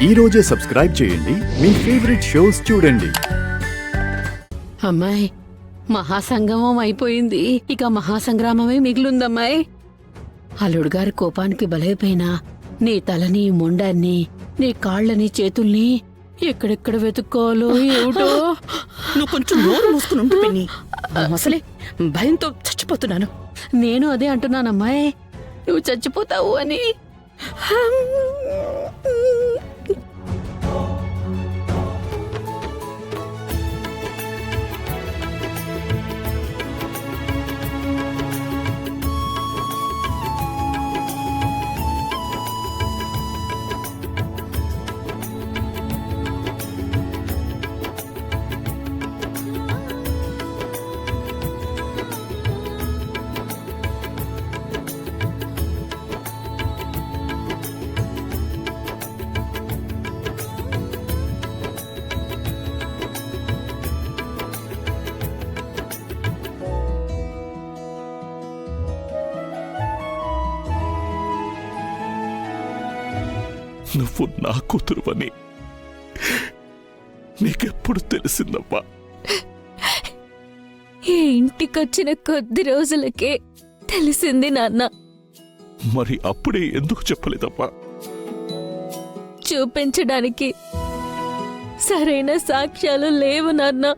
ఈ రోజే సబ్స్క్రైబ్ చేయండి, మీ ఫేవరెట్ షోస్ చూడండి. అమ్మాయి, మహాసంగమం అయిపోయింది, ఇక మహాసంగ్రామమే మిగిలిందమ్మాయి. అల్లుడు గారి కోపానికి బలైపోయినా నీ తలని, మొండాన్ని, నీ కాళ్ళని, చేతుల్ని ఎక్కడెక్కడ వెతుక్కోవాలో ఏమిటో. నువ్వు కొంచెం నోరు మూసుకుని ఉండు పిన్ని. అసలే భయంతో చచ్చిపోతున్నాను. నేను అదే అంటున్నానమ్మాయి, నువ్వు చచ్చిపోతావు అని. నువ్వు నా కూతురువని నీకెప్పుడు తెలిసిందమ్మా? ఈ ఇంటికొచ్చిన కొద్ది రోజులకే తెలిసింది నాన్న. మరి అప్పుడే ఎందుకు చెప్పలేదమ్మా? చూపించడానికి సరైన సాక్ష్యాలు లేవు నాన్న.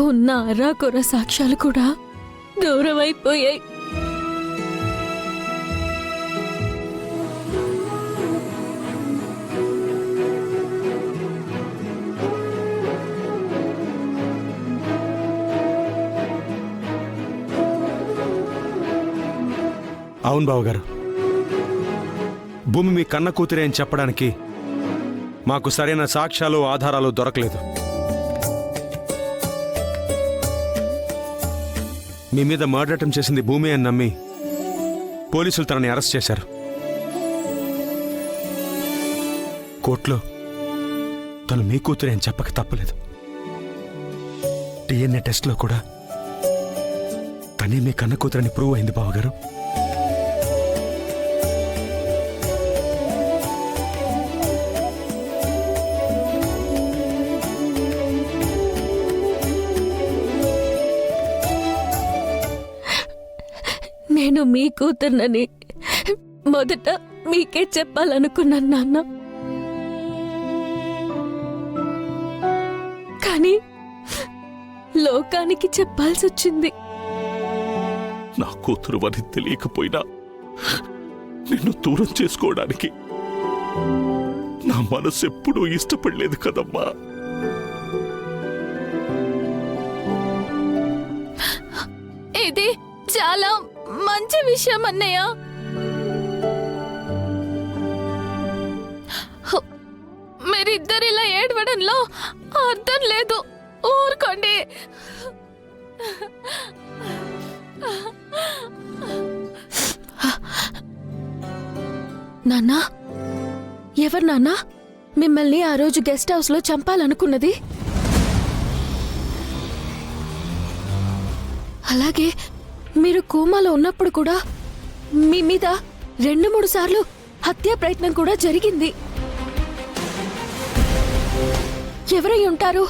ఉన్న అరాకొర సాక్ష్యాలు కూడా దూరం అయిపోయాయి. అవును బావగారు, భూమి మీ కన్న కూతురే అని చెప్పడానికి మాకు సరైన సాక్ష్యాలు, ఆధారాలు దొరకలేదు. మీ మీద మర్డర్ అటెంప్ట్ చేసింది భూమి అని నమ్మి పోలీసులు తనని అరెస్ట్ చేశారు. కోర్టులో తను మీ కూతురే అని చెప్పక తప్పలేదు. DNA టెస్ట్లో కూడా తనే మీ కన్న కూతురని ప్రూవ్ అయింది బావగారు. నేను మీ కూతుర్నని మొదట మీకే చెప్పాలనుకున్నాను నాన్న. కానీ లోకానికి చెప్పాల్సి వచ్చింది. నా కూతురువని తెలియకపోయినా నిన్ను దూరం చేసుకోవడానికి నా మనసు ఎప్పుడూ ఇష్టపడలేదు కదమ్మా. ఇది చాలా మంచి విషయం అన్నయ్య. మీరిద్దరిలా ఏడవడంలో అర్థం లేదు. ఊరుకోండి. నాన్నా, ఎవరు నాన్నా మిమ్మల్ని ఆ రోజు గెస్ట్ హౌస్ లో చంపాలనుకున్నది? అలాగే మీరు కోమాలో ఉన్నప్పుడు కూడా మీ మీద 2-3 సార్లు హత్యా ప్రయత్నం కూడా జరిగింది. ఎవరై ఉంటారు?